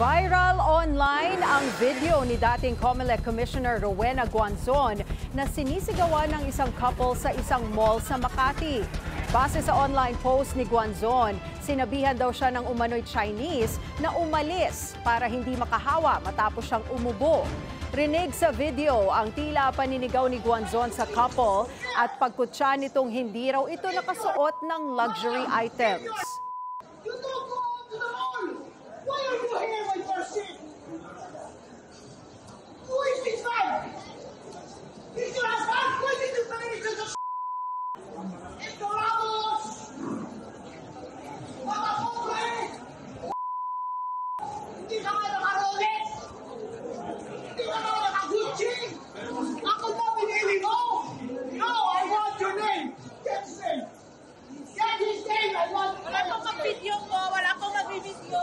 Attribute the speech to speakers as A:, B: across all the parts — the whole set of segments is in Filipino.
A: Viral online ang video ni dating COMELEC Commissioner Rowena Guanzon na sinisigawan ng isang couple sa isang mall sa Makati. Base sa online post ni Guanzon, sinabihan daw siya ng umano'y Chinese na umalis para hindi makahawa matapos siyang umubo. Rinig sa video ang tila paninigaw ni Guanzon sa couple at pagkutsa nitong hindi raw ito nakasuot ng luxury items.
B: You don't go out to the mall! Why are you here with your shit? Who is this man? He's your husband? Why did you tell me to the Ito Ramos! Mga pobre! Hindi ka nga naka-Rolex! Hindi ka nga naka-Gucci! Ako ba pinili mo? No, I want your name! Get his name! Get his name! I want
C: Wala pong mag-video ko, wala pong mag-video.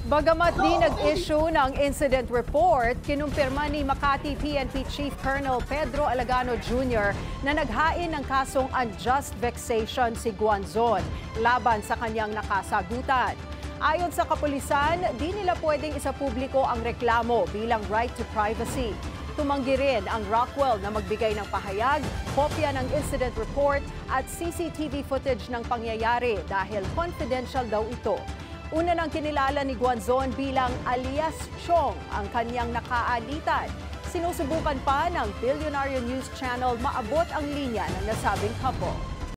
A: Bagamat di nag-issue ng incident report, kinumpirma ni Makati PNP Chief Colonel Pedro Alagano Jr. na naghain ng kasong unjust vexation si Guanzon laban sa kanyang nakasagutan. Ayon sa kapulisan, di nila pwedeng isapubliko ang reklamo bilang right to privacy. Tumanggi rin ang Rockwell na magbigay ng pahayag, kopya ng incident report at CCTV footage ng pangyayari dahil confidential daw ito. Una nang kinilala ni Guanzon bilang alias Chong ang kanyang nakaalitan. Sinusubukan pa ng Billionaire News Channel maabot ang linya ng nasabing couple.